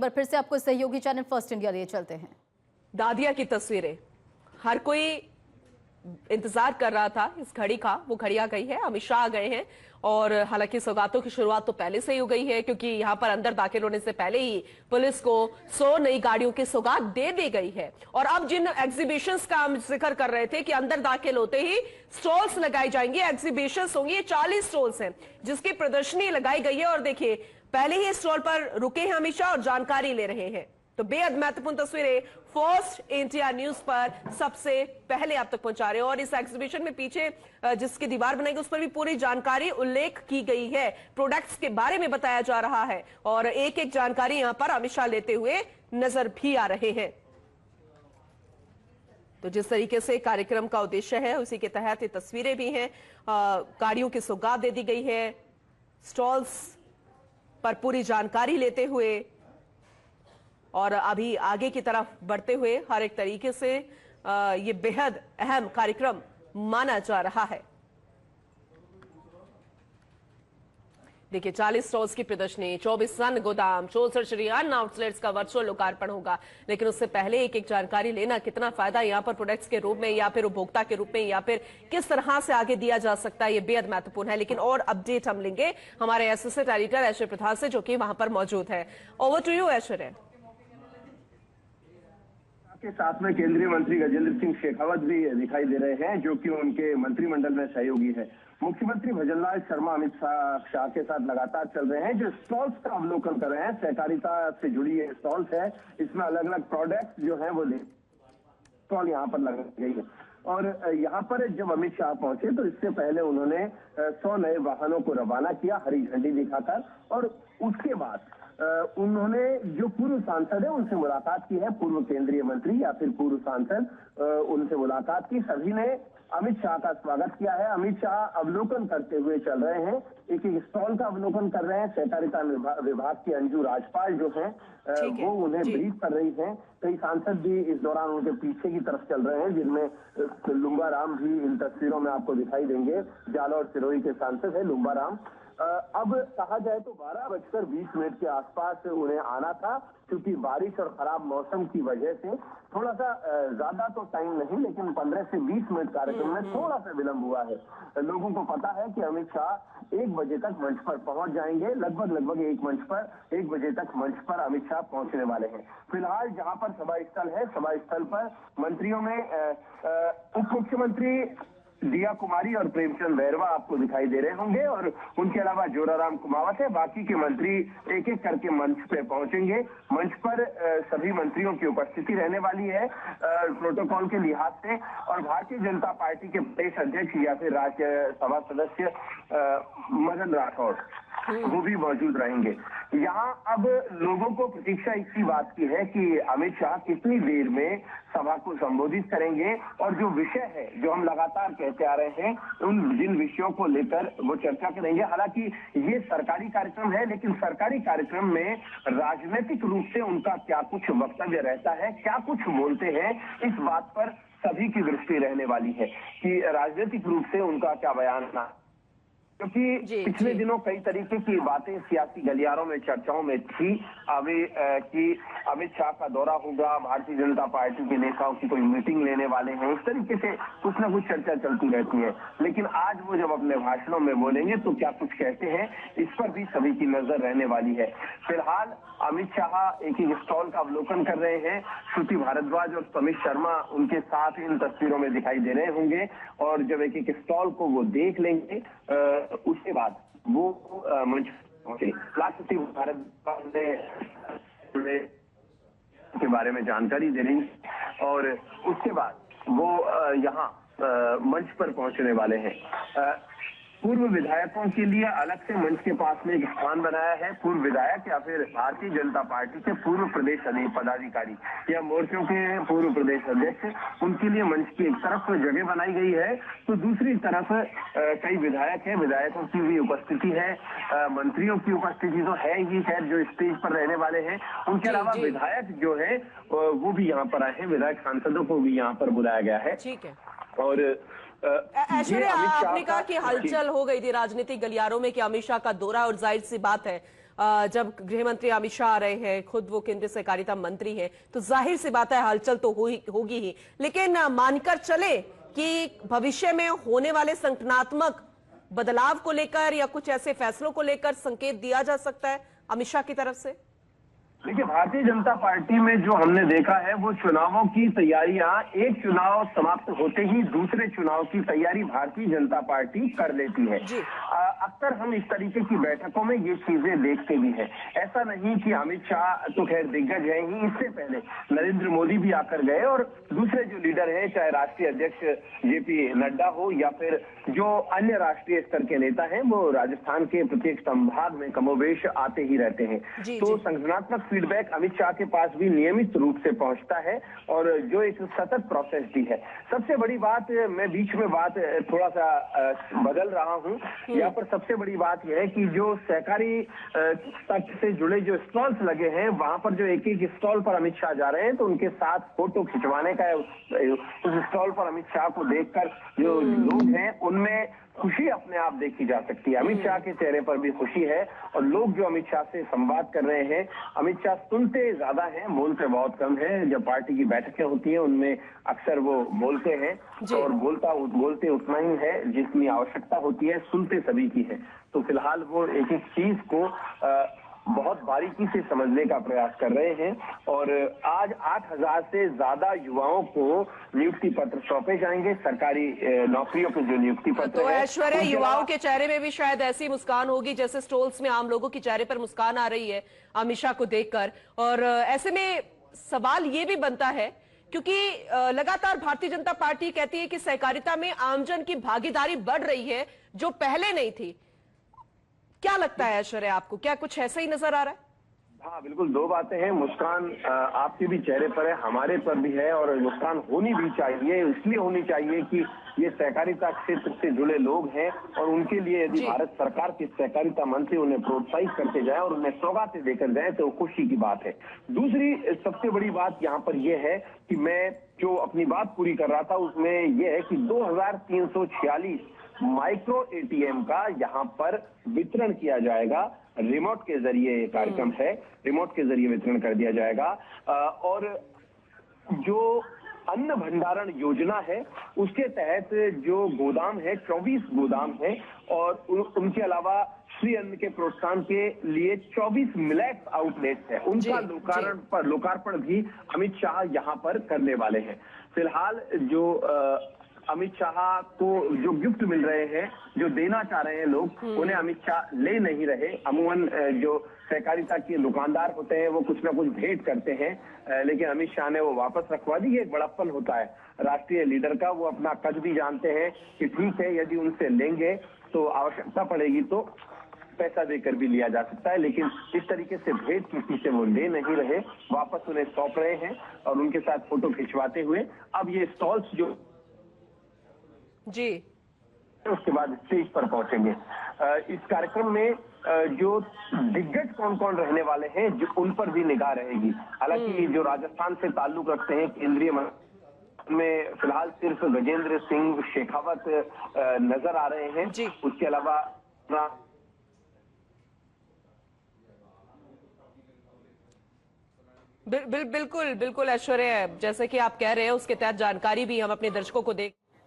बार फिर से आपको सहयोगी चैनल फर्स्ट इंडिया लिए चलते हैं। दादिया की तस्वीरें, हर कोई इंतजार कर रहा था इस घड़ी का, वो घड़ी आ गई है। अमित शाह आ गए हैं और हालांकि सौगातों की शुरुआत तो पहले से ही हो गई है, क्योंकि यहां पर अंदर दाखिल होने से पहले ही पुलिस को 100 नई गाड़ियों की सौगात दे दी गई है। और अब जिन एग्जीबिशंस का हम जिक्र कर रहे थे कि अंदर दाखिल होते ही स्टॉल्स लगाई जाएंगी, एग्जीबिशंस होंगी, ये 40 स्टॉल्स हैं जिसकी प्रदर्शनी लगाई गई है। और देखिए, पहले ही स्टॉल पर रुके हैं अमित शाह और जानकारी ले रहे हैं। तो बेहद महत्वपूर्ण तस्वीरें फर्स्ट इंडिया न्यूज पर सबसे पहले आप तक पहुंचा रहे हैं। और इस एग्जीबिशन में पीछे जिसकी दीवार बनाई गई उस पर भी पूरी जानकारी उल्लेख की गई है, प्रोडक्ट्स के बारे में बताया जा रहा है और एक एक जानकारी यहां पर अमित शाह लेते हुए नजर भी आ रहे हैं। तो जिस तरीके से कार्यक्रम का उद्देश्य है उसी के तहत ये तस्वीरें भी हैं। गाड़ियों की सौगात दे दी गई है, स्टॉल्स पर पूरी जानकारी लेते हुए और अभी आगे की तरफ बढ़ते हुए हर एक तरीके से ये बेहद अहम कार्यक्रम माना जा रहा है। देखिए, 40 स्टॉल्स की प्रदर्शनी, 24 अन्य गोदाम, 64 श्रीयान आउटलेट्स का वर्चुअल लोकार्पण होगा। लेकिन उससे पहले एक एक जानकारी लेना, कितना फायदा यहाँ पर प्रोडक्ट्स के रूप में या फिर उपभोक्ता के रूप में या फिर किस तरह से आगे दिया जा सकता है, ये बेहद महत्वपूर्ण है। लेकिन और अपडेट हम लेंगे हमारे एसोसिएट एडिटर ऐश्वर्य प्रधान से, जो कि वहां पर मौजूद है। ओवर टू यू ऐश्वर्य। के साथ में केंद्रीय मंत्री गजेंद्र सिंह शेखावत भी दिखाई दे रहे हैं, जो कि उनके मंत्रिमंडल में सहयोगी है। मुख्यमंत्री भजनलाल शर्मा अमित शाह के साथ लगातार चल रहे हैं, जो स्टॉल्स का अवलोकन कर रहे हैं। सहकारिता से जुड़ी ये स्टॉल्स है, इसमें अलग अलग प्रोडक्ट्स जो है वो स्टॉल यहाँ पर लगाई गई है। और यहाँ पर जब अमित शाह पहुंचे तो इससे पहले उन्होंने 100 नए वाहनों को रवाना किया हरी झंडी दिखाकर, और उसके बाद उन्होंने जो पूर्व सांसद है उनसे मुलाकात की है, पूर्व केंद्रीय मंत्री या फिर पूर्व सांसद, उनसे मुलाकात की। सभी ने अमित शाह का स्वागत किया है। अमित शाह अवलोकन करते हुए चल रहे हैं, एक एक स्टॉल का अवलोकन कर रहे हैं। सहकारिता विभाग की अंजू राजपाल जो है वो उन्हें ब्रीफ कर रही हैं। कई सांसद भी इस दौरान उनके पीछे की तरफ चल रहे हैं, जिनमें लुम्बा राम भी इन तस्वीरों में आपको दिखाई देंगे। जालौर सिरोही के सांसद है लुम्बा राम। अब कहा जाए तो 12:20 के आसपास उन्हें आना था, क्योंकि बारिश और खराब मौसम की वजह से थोड़ा सा ज्यादा तो टाइम नहीं, लेकिन 15 से 20 मिनट कार्यक्रम में थोड़ा सा विलंब हुआ है। लोगों को पता है कि अमित शाह 1 बजे तक मंच पर पहुंच जाएंगे। लगभग 1 बजे तक मंच पर अमित शाह पहुंचने वाले हैं। फिलहाल जहां पर सभा स्थल है, सभा स्थल पर मंत्रियों में उप मुख्यमंत्री दिया कुमारी और प्रेमचंद बैरवा आपको दिखाई दे रहे होंगे, और उनके अलावा जोराराम कुमावत है। बाकी के मंत्री एक एक करके मंच पे पहुंचेंगे। मंच पर सभी मंत्रियों की उपस्थिति रहने वाली है प्रोटोकॉल के लिहाज से। और भारतीय जनता पार्टी के प्रदेश अध्यक्ष या फिर राज्यसभा सदस्य मदन राठौड़ वो भी मौजूद रहेंगे। यहाँ अब लोगों को प्रतीक्षा इसी बात की है कि अमित शाह कितनी देर में सभा को संबोधित करेंगे, और जो विषय है जो हम लगातार कहते आ रहे हैं, उन जिन विषयों को लेकर वो चर्चा करेंगे। हालांकि ये सरकारी कार्यक्रम है, लेकिन सरकारी कार्यक्रम में राजनीतिक रूप से उनका क्या कुछ वक्तव्य रहता है, क्या कुछ बोलते हैं, इस बात पर सभी की दृष्टि रहने वाली है कि राजनीतिक रूप से उनका क्या बयान ना, क्योंकि पिछले दिनों कई तरीके की बातें सियासी गलियारों में चर्चाओं में थी कि अमित शाह का दौरा होगा, भारतीय जनता पार्टी के नेताओं की कोई मीटिंग लेने वाले हैं, इस तरीके से कुछ ना कुछ चर्चा चलती रहती है। लेकिन आज वो जब अपने भाषणों में बोलेंगे तो क्या कुछ कहते हैं, इस पर भी सभी की नजर रहने वाली है। फिलहाल अमित शाह एक एक स्टॉल का अवलोकन कर रहे हैं। श्रुति भारद्वाज और समित शर्मा उनके साथ इन तस्वीरों में दिखाई दे रहे होंगे, और जब एक एक स्टॉल को वो देख लेंगे उसके बाद वो मंच पहुंचे। राष्ट्रपति भारद्वाज ने के बारे में जानकारी दे रही, और उसके बाद वो यहाँ मंच पर पहुंचने वाले हैं। पूर्व विधायकों के लिए अलग से मंच के पास में एक स्थान बनाया है। पूर्व विधायक या फिर भारतीय जनता पार्टी के पूर्व प्रदेश पदाधिकारी या मोर्चों के पूर्व प्रदेश अध्यक्ष, उनके लिए मंच की एक तरफ जगह बनाई गई है, तो दूसरी तरफ कई विधायक हैं, विधायकों की भी उपस्थिति है, मंत्रियों की उपस्थिति तो है ही खैर जो स्टेज पर रहने वाले हैं। उनके अलावा विधायक जो है वो भी यहाँ पर आए हैं, विधायक सांसदों को भी यहाँ पर बुलाया गया है। ठीक है। और ऐश्वर्या, आपने कहा कि हलचल हो गई थी राजनीतिक गलियारों में कि अमित शाह का दौरा, और जाहिर सी बात है जब गृह मंत्री अमित शाह आ रहे हैं, खुद वो केंद्रीय सहकारिता मंत्री हैं, तो जाहिर सी बात है हलचल तो होगी ही। लेकिन मानकर चले कि भविष्य में होने वाले संगठनात्मक बदलाव को लेकर या कुछ ऐसे फैसलों को लेकर संकेत दिया जा सकता है अमित शाह की तरफ से? देखिए, भारतीय जनता पार्टी में जो हमने देखा है वो चुनावों की तैयारियां एक चुनाव समाप्त होते ही दूसरे चुनाव की तैयारी भारतीय जनता पार्टी कर लेती है। अक्सर हम इस तरीके की बैठकों में ये चीजें देखते भी हैं। ऐसा नहीं कि अमित शाह तो खैर दिग्गज है ही, इससे पहले नरेंद्र मोदी भी आकर गए और दूसरे जो लीडर हैं, चाहे राष्ट्रीय अध्यक्ष जेपी नड्डा हो या फिर जो अन्य राष्ट्रीय स्तर के नेता हैं, वो राजस्थान के प्रत्येक संभाग में कमोबेश आते ही रहते हैं। तो संगठनात्मक फीडबैक अमित शाह के पास भी नियमित रूप से पहुंचता है और जो एक सतत प्रोसेस भी है। सबसे बड़ी बात, मैं बीच में बात थोड़ा सा बदल रहा हूं, यहाँ पर सबसे बड़ी बात यह है कि जो सहकारी तक से जुड़े जो स्टॉल्स लगे हैं, वहां पर जो एक एक स्टॉल पर अमित शाह जा रहे हैं, तो उनके साथ फोटो खिंचवाने का है। उस स्टॉल पर अमित शाह को देखकर जो लोग हैं उनमें खुशी अपने आप देखी जा सकती है। अमित शाह के चेहरे पर भी खुशी है और लोग जो अमित शाह से संवाद कर रहे हैं, अमित शाह सुनते ज्यादा हैं, बोलते बहुत कम है। जब पार्टी की बैठकें होती हैं उनमें अक्सर वो बोलते हैं और बोलते उतना ही है जितनी आवश्यकता होती है, सुनते सभी की है। तो फिलहाल वो एक एक चीज को बहुत बारीकी से समझने का प्रयास कर रहे हैं और आज 8,000 से ज्यादा युवाओं को नियुक्ति पत्र सौंपे जाएंगे, सरकारी नौकरियों के जो नियुक्ति पत्र तो ऐश्वर्या, युवाओं के चेहरे में भी शायद ऐसी मुस्कान होगी जैसे स्टॉल्स में आम लोगों के चेहरे पर मुस्कान आ रही है अमित शाह को देखकर। और ऐसे में सवाल ये भी बनता है, क्योंकि लगातार भारतीय जनता पार्टी कहती है कि सहकारिता में आमजन की भागीदारी बढ़ रही है जो पहले नहीं थी। क्या लगता है ऐश्वर्या आपको, क्या कुछ ऐसा ही नजर आ रहा है? हाँ, बिल्कुल, दो बातें हैं। मुस्कान आपके भी चेहरे पर है, हमारे पर भी है और मुस्कान होनी भी चाहिए। इसलिए होनी चाहिए कि ये सहकारिता क्षेत्र से जुड़े लोग हैं और उनके लिए यदि भारत सरकार के सहकारिता मंत्री उन्हें प्रोत्साहित करते जाए और उन्हें सौगातें देकर जाए तो खुशी की बात है। दूसरी सबसे बड़ी बात यहाँ पर यह है कि मैं जो अपनी बात पूरी कर रहा था उसमें यह है कि 2346 माइक्रो एटीएम का यहाँ पर वितरण किया जाएगा। रिमोट के जरिए कार्यक्रम है, रिमोट के जरिए वितरण कर दिया जाएगा। और जो अन्न भंडारण योजना है उसके तहत जो गोदाम है, 24 गोदाम है और उनके अलावा श्री अन्न के प्रोत्साहन के लिए 24 मिलेट्स आउटलेट्स है, उनका लोकार्पण भी अमित शाह यहाँ पर करने वाले हैं। फिलहाल जो अमित शाह को जो गिफ्ट मिल रहे हैं, जो देना चाह रहे हैं लोग, उन्हें अमित शाह ले नहीं रहे। अमूमन जो सहकारिता के दुकानदार होते हैं वो कुछ ना कुछ भेंट करते हैं, लेकिन अमित शाह ने वो वापस रखवा दी। ये एक बड़प्पन होता है राष्ट्रीय लीडर का। वो अपना कद भी जानते हैं कि ठीक है, यदि उनसे लेंगे तो आवश्यकता पड़ेगी तो पैसा देकर भी लिया जा सकता है, लेकिन इस तरीके से भेंट किसी से वो ले नहीं रहे, वापस उन्हें सौंप रहे हैं और उनके साथ फोटो खिंचवाते हुए अब ये स्टॉल्स जो उसके बाद स्टेज पर पहुंचेंगे। इस कार्यक्रम में जो दिग्गज कौन कौन रहने वाले हैं जो उन पर भी निगाह रहेगी। हालांकि जो राजस्थान से ताल्लुक रखते हैं केंद्रीय में फिलहाल सिर्फ गजेंद्र सिंह शेखावत नजर आ रहे हैं। उसके अलावा बिल्कुल ऐश्वर्या, जैसे कि आप कह रहे हैं उसके तहत जानकारी भी हम अपने दर्शकों को दें।